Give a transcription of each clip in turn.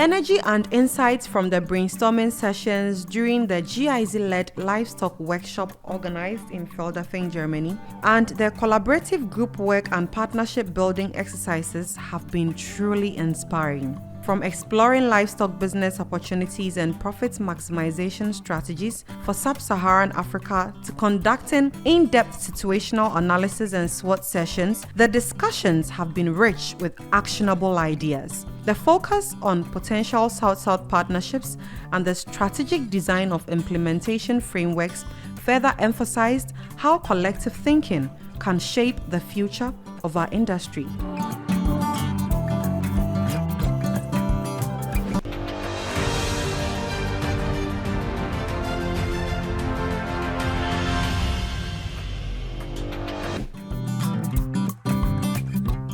energy and insights from the brainstorming sessions during the GIZ-led Livestock workshop organized in Feldafing, Germany, and the collaborative group work and partnership building exercises have been truly inspiring. From exploring livestock business opportunities and profit maximization strategies for sub-Saharan Africa to conducting in-depth situational analysis and SWOT sessions, the discussions have been rich with actionable ideas. The focus on potential South-South partnerships and the strategic design of implementation frameworks further emphasized how collective thinking can shape the future of our industry.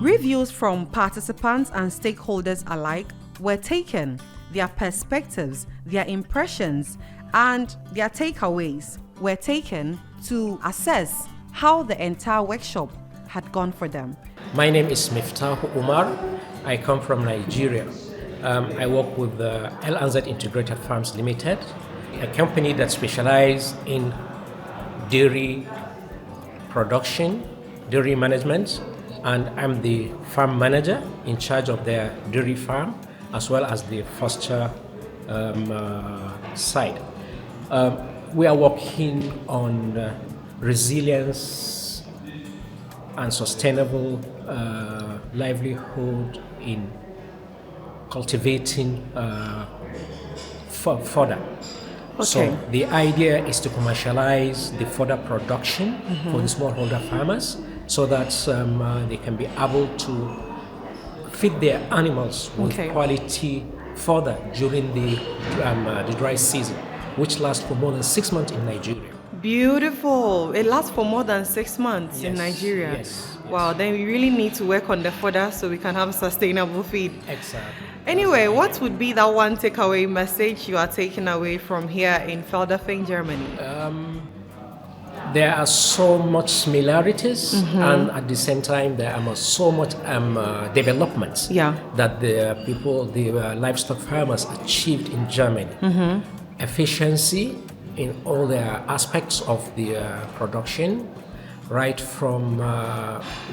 Reviews from participants and stakeholders alike were taken. Their perspectives, their impressions, and their takeaways were taken to assess how the entire workshop had gone for them. My name is Miftahu Umar. I come from Nigeria. I work with L&Z Integrated Farms Limited, a company that specializes in dairy production, dairy management, and I'm the farm manager in charge of their dairy farm as well as the foster side. We are working on resilience and sustainable livelihood in cultivating fodder. Okay. So the idea is to commercialize the fodder production for the smallholder farmers, so that they can be able to feed their animals with quality fodder during the dry season, which lasts for more than 6 months in Nigeria. Beautiful. It lasts for more than 6 months in Nigeria. Yes. Wow, then we really need to work on the fodder so we can have sustainable feed. Exactly. Anyway, what would be that one takeaway message you are taking away from here in Feldafing, Germany? There are so much similarities, and at the same time there are so much developments that the people, the livestock farmers achieved in Germany. Efficiency in all their aspects of the production, right from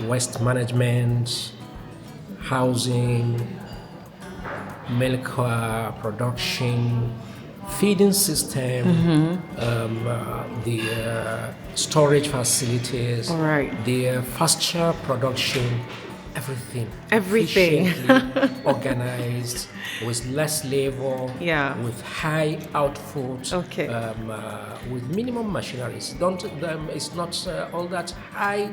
waste management, housing, milk production, feeding system, the storage facilities, the pasture production, everything efficiently organized, with less labor, with high output, with minimum machineries. It's not all that high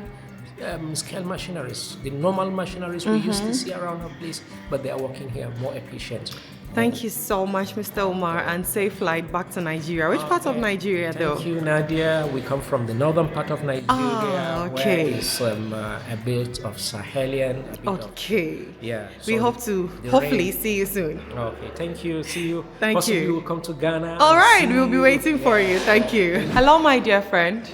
scale machineries, the normal machineries we used to see around our place, but they are working here more efficient. Thank you so much, Mr. Umar, and safe flight back to Nigeria. Which part of Nigeria, though? Thank you, Nadia. We come from the northern part of Nigeria, where it's a bit of Sahelian. We hope to hopefully see you soon. Okay, thank you. See you. Possibly you will come to Ghana. All right, we'll be waiting for you. Thank you. Hello, my dear friend.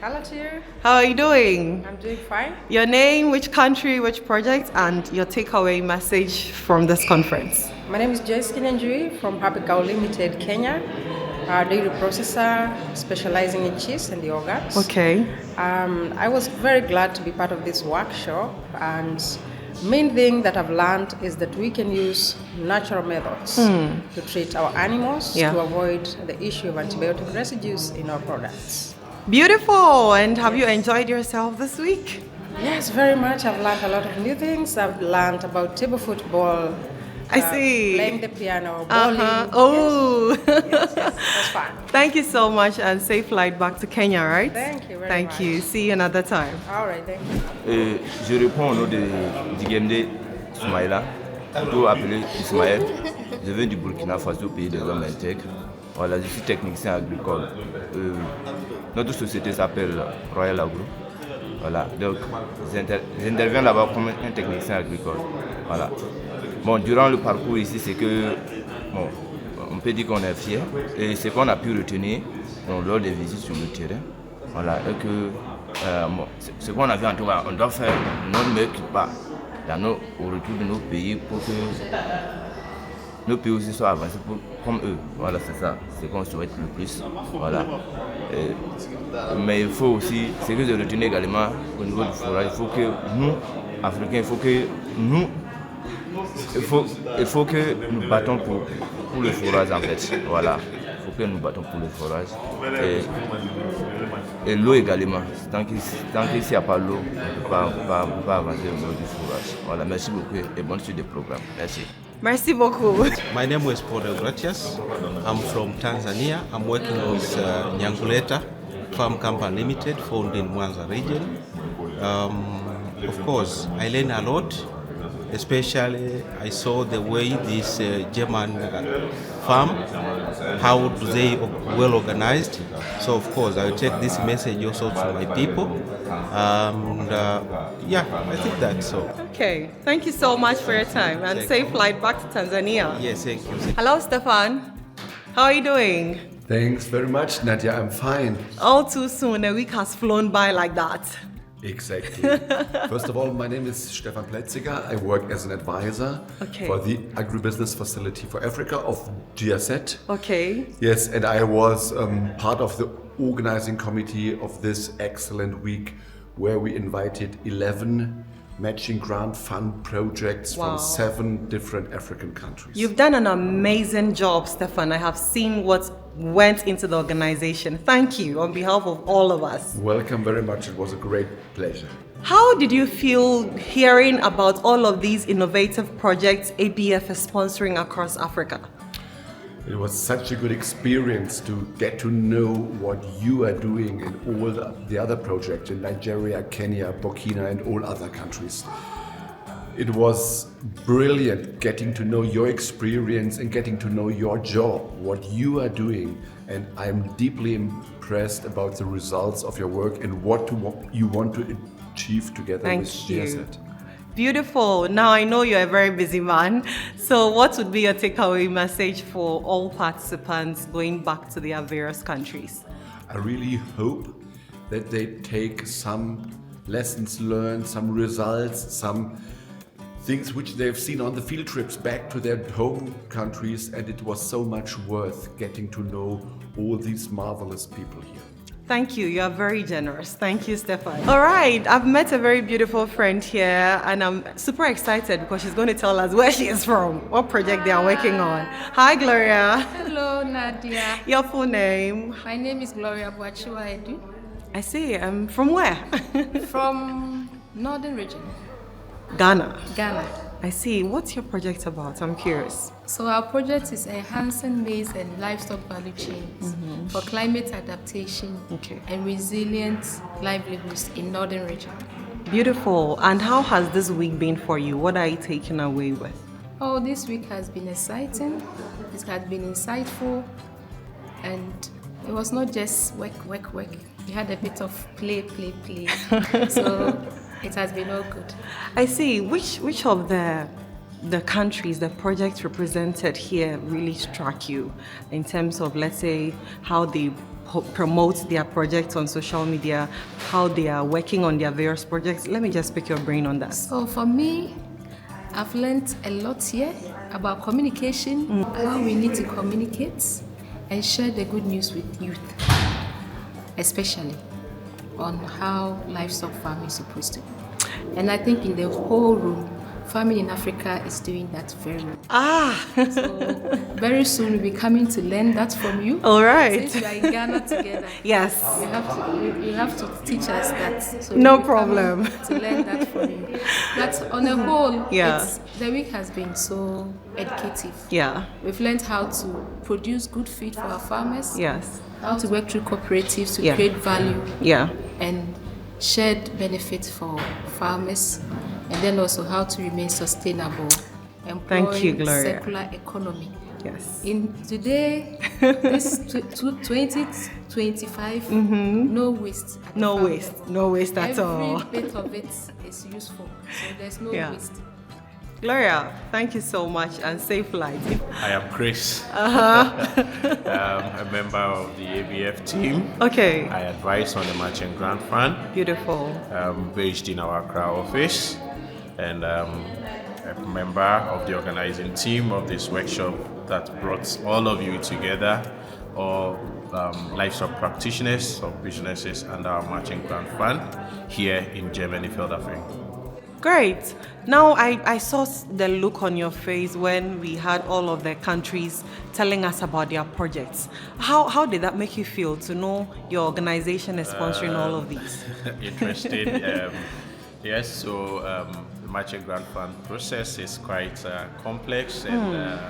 Hello to you. How are you doing? I'm doing fine. Your name, which country, which project, and your takeaway message from this conference. My name is Joyce Kinyanjui from Happy Cow Limited, Kenya. Dairy processor specializing in cheese and the yogurt. I was very glad to be part of this workshop, and main thing that I've learned is that we can use natural methods to treat our animals to avoid the issue of antibiotic residues in our products. Beautiful. And have you enjoyed yourself this week? Yes, very much. I've learned a lot of new things. I've learned about table football. I see. Playing the piano, bowling. Oh. Yes, that's fun. Thank you so much, and safe flight back to Kenya, right? Thank you very much. Thank you. See you another time. All right, thank you. Je réponds au nom de Digemde Soumaïla, plutôt appelé Ismaël. Je viens du Burkina Faso, pays des hommes intègres. Voilà, je suis technicien agricole. Notre société s'appelle Royal Agro. Voilà, donc j'interviens là-bas comme un technicien agricole. Voilà. Bon, durant le parcours ici, c'est que, bon, on peut dire qu'on est fiers. Et ce qu'on a pu retenir lors des visites sur le terrain, voilà, et que bon, ce qu'on a vu en tout cas, on doit faire notre meilleur qui part au retour de nos pays pour que nos pays aussi soient avancés comme eux. Voilà, c'est ça. C'est qu'on souhaite le plus. Voilà. Mais il faut aussi, ce que je retiens également au niveau du fourrage, il faut que nous, Africains, il faut que nous battons pour le fourrage en fait. Voilà. Il faut que nous battons pour le fourrage. Et l'eau également. Tant qu'il n'y a pas l'eau, on ne peut pas avancer au niveau du fourrage. Voilà, merci beaucoup et bonne suite des programmes. Merci. Merci beaucoup. My name is Paul Gratias. I'm from Tanzania. I'm working with Nyanguleta Farm Company Limited, found in Mwanza region. Of course, I learned a lot. Especially, I saw the way this German farm, how do they well organized. So of course, I will take this message also to my people. Yeah, I think that's so. Okay, thank you so much for your time and safe flight back to Tanzania. Yes, thank you. Hello, Stefan. How are you doing? Thanks very much, Nadia. I'm fine. All too soon, a week has flown by like that. Exactly. First of all, my name is Stefan Pletziger. I work as an advisor for the agribusiness facility for Africa of GSZ. Okay. Yes, and I was part of the organizing committee of this excellent week where we invited 11 matching grant fund projects from 7 different African countries. You've done an amazing job, Stefan. I have seen what went into the organization. Thank you on behalf of all of us. Welcome very much. It was a great pleasure. How did you feel hearing about all of these innovative projects ABF is sponsoring across Africa? It was such a good experience to get to know what you are doing in all the other projects in Nigeria, Kenya, Burkina, and all other countries. It was brilliant getting to know your experience and getting to know your job, what you are doing. And I'm deeply impressed about the results of your work and what you want to achieve together with GSZ. Beautiful. Now I know you're a very busy man. So what would be your takeaway message for all participants going back to their various countries? I really hope that they take some lessons learned, some results, some things which they've seen on the field trips back to their home countries, and it was so much worth getting to know all these marvelous people here. Thank you. You are very generous. Thank you, Stefan. All right. I've met a very beautiful friend here, and I'm super excited because she's going to tell us where she is from, what project they are working on. Hi, Gloria. Hello, Nadia. Your full name? My name is Gloria Boachiwa-Edu. I see. From where? From Northern Region. Ghana. Ghana. I see. What's your project about? I'm curious. So our project is enhancing maize and livestock value chains for climate adaptation and resilient livelihoods in Northern Region. Beautiful. And how has this week been for you? What are you taking away with? Oh, this week has been exciting. It has been insightful. And it was not just work. We had a bit of play. So it has been all good. I see. Which of the countries, the projects represented here really struck you in terms of, let's say, how they promote their projects on social media, how they are working on their various projects? Let me just pick your brain on that. So for me, I've learned a lot here about communication, how we need to communicate and share the good news with youth, especially on how livestock farming is supposed to be. And I think in the whole room, farming in Africa is doing that very well. So very soon we'll be coming to learn that from you. All right. Since we are in Ghana together. Yes. You have to teach us that. So no problem. To learn that from you. But on the whole, the week has been so educative. Yeah. We've learned how to produce good feed for our farmers. Yes. How to work through cooperatives to create value. Yeah. And shared benefits for farmers, and then also how to remain sustainable, employing circular economy. Yes. In today, this 2025, no waste. No waste at all. Every bit of it is useful, so there's no waste. Gloria, thank you so much and safe flight. I am Chris. A member of the ABF team. Okay. I advise on the matching grant fund. Beautiful. Based in our Accra office. And a member of the organizing team of this workshop that brought all of you together, all livestock practitioners of businesses and our matching grant fund here in Germany, Feldafing. Great. Now I saw the look on your face when we had all of the countries telling us about their projects. How did that make you feel to know your organization is sponsoring all of these? Interesting. Yes, so the matching grant fund process is quite complex and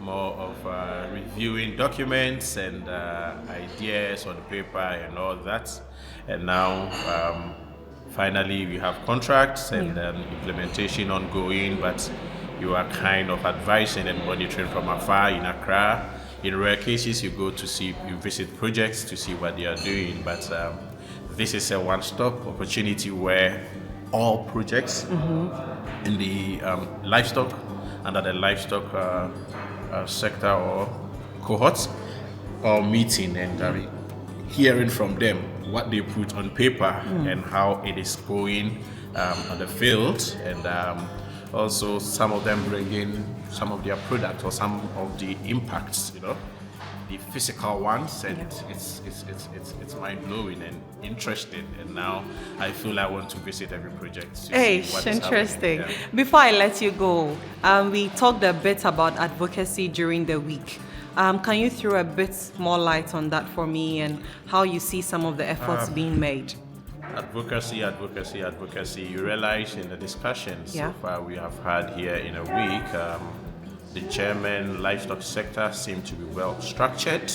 more of reviewing documents and ideas on paper and all that. And now finally, we have contracts and implementation ongoing, but you are kind of advising and monitoring from afar in Accra. In rare cases, you visit projects to see what they are doing, but this is a one-stop opportunity where all projects in the livestock, under the livestock sector or cohorts, are meeting and hearing from them what they put on paper and how it is going on the field, and also some of them bring in some of their products or some of the impacts, the physical ones, and it's mind-blowing and interesting, and now I feel I want to visit every project to see what is interesting. Yeah. Before I let you go, we talked a bit about advocacy during the week. Can you throw a bit more light on that for me and how you see some of the efforts being made? Advocacy. You realize in the discussions so far we have had here in a week, the German livestock sector seems to be well structured,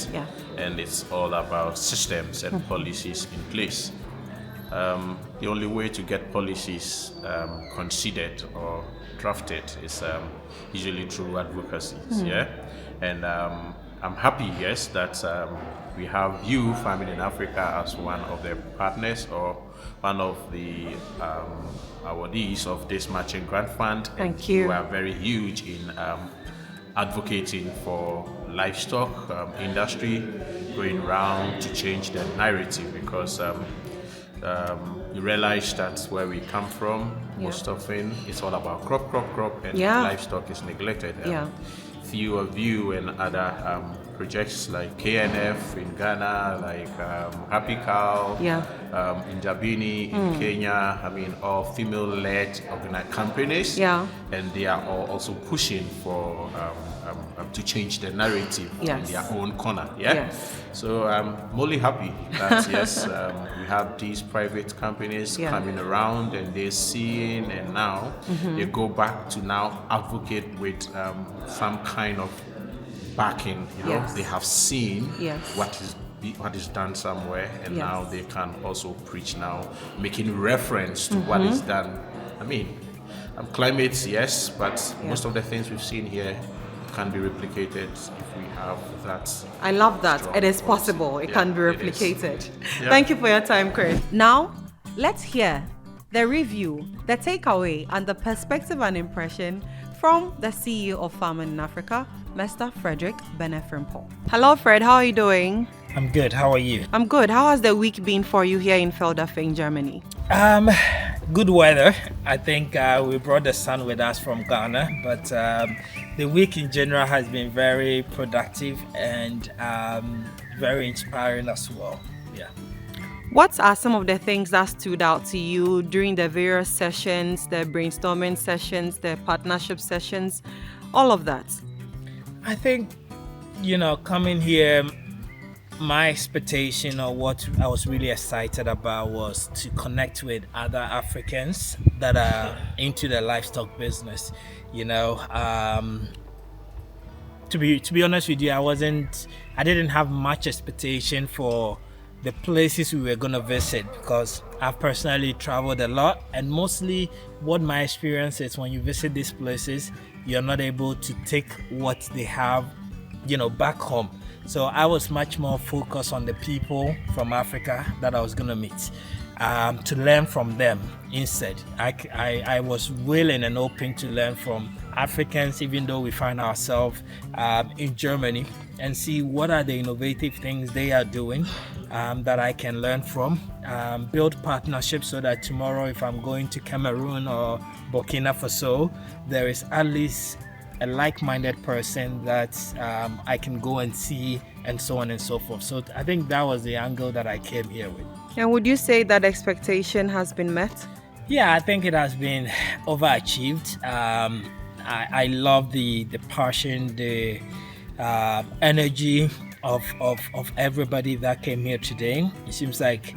and it's all about systems and policies in place. The only way to get policies considered or drafted is usually through advocacy. And I'm happy, yes, that we have you, Farming in Africa, as one of the partners or one of the awardees of this matching grant fund. Thank you. You are very huge in advocating for livestock industry, going around to change the narrative, because you realize that's where we come from. Most often it's all about crop, and livestock is neglected. Few of you and other projects like KNF in Ghana, like Happy Cow in Jabini in Kenya, all female-led companies, and they are all also pushing for to change the narrative in their own corner. So I'm really happy that we have these private companies coming around, and they're seeing, and now they go back to now advocate with some kind of backing. They have seen what is done somewhere, and now they can also preach now, making reference to what is done. Climate, yes, but most of the things we've seen here can be replicated if we have that. I love that. It is possible. It can be replicated. Thank you for your time, Chris. Now, let's hear the review, the takeaway, and the perspective and impression from the CEO of Farming in Africa, Mr. Frederick Benefrimpong. Hello, Fred. How are you doing? I'm good. How are you? I'm good. How has the week been for you here in Feldafing, Germany? Good weather. I think we brought the sun with us from Ghana, but the week in general has been very productive and very inspiring as well. What are some of the things that stood out to you during the various sessions, the brainstorming sessions, the partnership sessions, all of that? I think, coming here, my expectation or what I was really excited about was to connect with other Africans that are into the livestock business. To be honest with you, I didn't have much expectation for the places we were going to visit, because I've personally traveled a lot, and mostly what my experience is, when you visit these places, you're not able to take what they have, back home. So I was much more focused on the people from Africa that I was going to meet, to learn from them instead. I was willing and open to learn from Africans, even though we find ourselves in Germany, and see what are the innovative things they are doing that I can learn from, build partnerships so that tomorrow if I'm going to Cameroon or Burkina Faso, there is at least a like-minded person that I can go and see, and so on and so forth. So I think that was the angle that I came here with. And would you say that expectation has been met? Yeah, I think it has been overachieved. I love the passion, the energy of everybody that came here today. It seems like,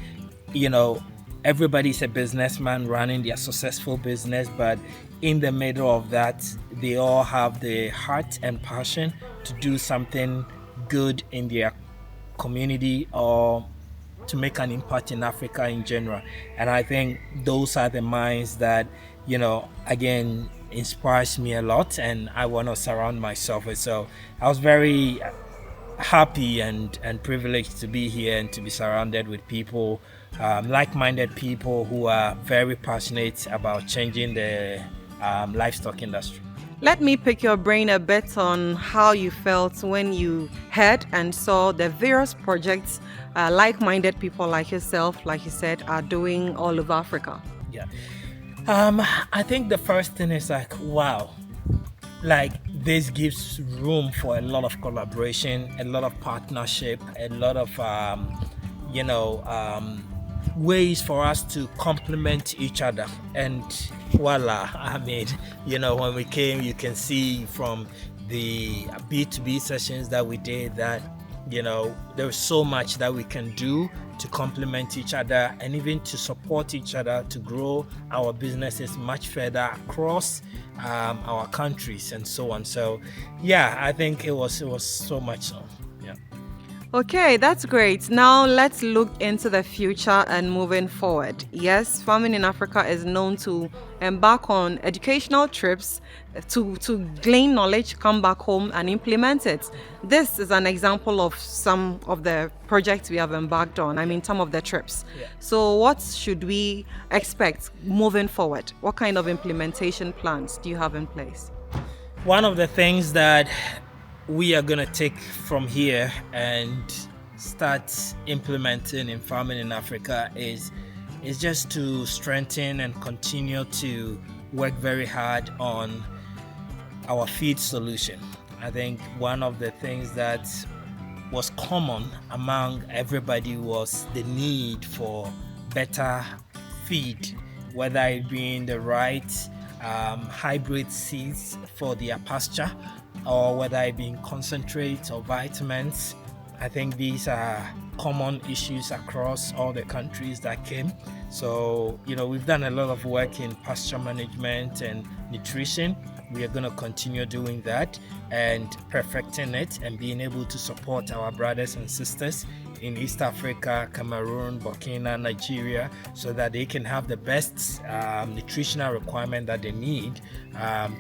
everybody's a businessman running their successful business, but in the middle of that, they all have the heart and passion to do something good in their community or to make an impact in Africa in general. And I think those are the minds that, again, inspires me a lot, and I want to surround myself with. So I was very happy and privileged to be here and to be surrounded with people, like-minded people who are very passionate about changing the livestock industry. Let me pick your brain a bit on how you felt when you heard and saw the various projects like-minded people like yourself, like you said, are doing all over Africa. Yeah. I think the first thing is like, wow, like this gives room for a lot of collaboration, a lot of partnership, a lot of, ways for us to complement each other. And voila, I mean, when we came, you can see from the B2B sessions that we did that, there's so much that we can do to complement each other and even to support each other to grow our businesses much further across our countries and so on. So yeah, I think it was so much so. Yeah. Okay, that's great. Now let's look into the future and moving forward. Yes, Farming in Africa is known to embark on educational trips to gain knowledge, come back home and implement it. This is an example of some of the projects we have embarked on. I mean, some of the trips. Yeah. So what should we expect moving forward? What kind of implementation plans do you have in place? One of the things that we are going to take from here and start implementing in Farming in Africa is just to strengthen and continue to work very hard on our feed solution. I think one of the things that was common among everybody was the need for better feed, whether it being the right hybrid seeds for their pasture, or whether it be in concentrates or vitamins. I think these are common issues across all the countries that came. So, we've done a lot of work in pasture management and nutrition. We are going to continue doing that and perfecting it and being able to support our brothers and sisters in East Africa, Cameroon, Burkina, Nigeria, so that they can have the best nutritional requirement that they need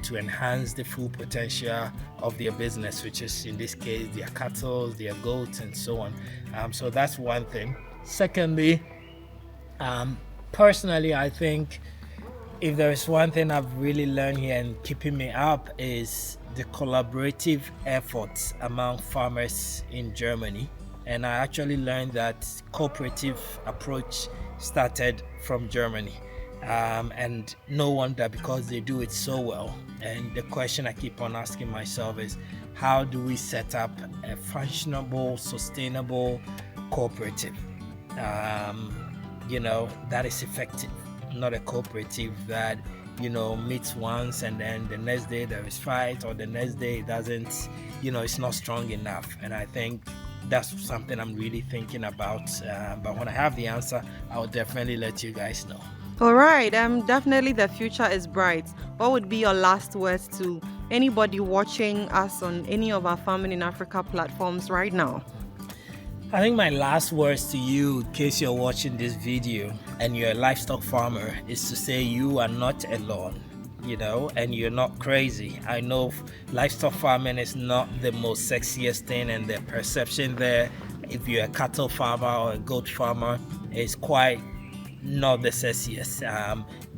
to enhance the full potential of their business, which is in this case their cattle, their goats, and so on. So that's one thing. Secondly, personally, I think if there is one thing I've really learned here and keeping me up is the collaborative efforts among farmers in Germany. And I actually learned that cooperative approach started from Germany. And no wonder, because they do it so well. And the question I keep on asking myself is, how do we set up a functionable, sustainable cooperative, that is effective, not a cooperative that, meets once and then the next day there is fight, or the next day it doesn't, it's not strong enough. And I think that's something I'm really thinking about. But when I have the answer, I'll definitely let you guys know. All right. Definitely the future is bright. What would be your last words to anybody watching us on any of our Farming in Africa platforms right now? I think my last words to you, in case you're watching this video and you're a livestock farmer, is to say you are not alone. And you're not crazy. I know livestock farming is not the most sexiest thing, and the perception there, if you're a cattle farmer or a goat farmer, is quite not the sexiest.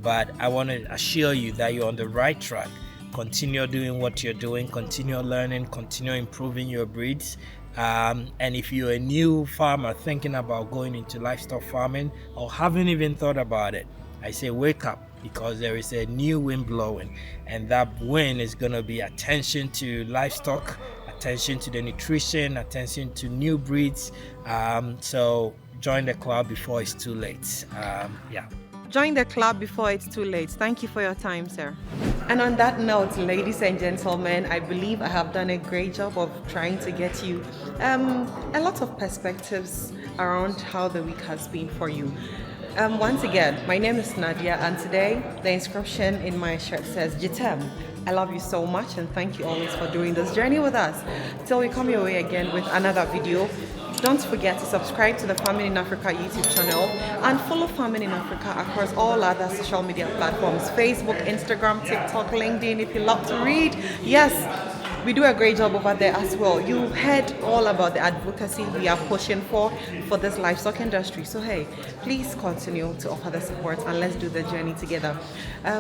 But I want to assure you that you're on the right track. Continue doing what you're doing, continue learning, continue improving your breeds. And if you're a new farmer thinking about going into livestock farming or haven't even thought about it, I say wake up, because there is a new wind blowing, and that wind is going to be attention to livestock, attention to the nutrition, attention to new breeds. So join the club before it's too late. Join the club before it's too late. Thank you for your time, sir. And on that note, ladies and gentlemen, I believe I have done a great job of trying to get you a lot of perspectives around how the week has been for you. Once again, my name is Nadia, and today the inscription in my shirt says, Jitem, I love you so much, and thank you always for doing this journey with us. Till we come your way again with another video, don't forget to subscribe to the Farming in Africa YouTube channel and follow Farming in Africa across all other social media platforms, Facebook, Instagram, TikTok, LinkedIn, if you love to read. Yes, we do a great job over there as well. You heard all about the advocacy we are pushing for this livestock industry. So hey, please continue to offer the support, and let's do the journey together.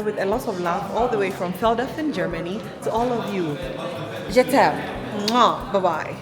With a lot of love all the way from Felderfen, Germany, to all of you. Je t'aime. Bye-bye.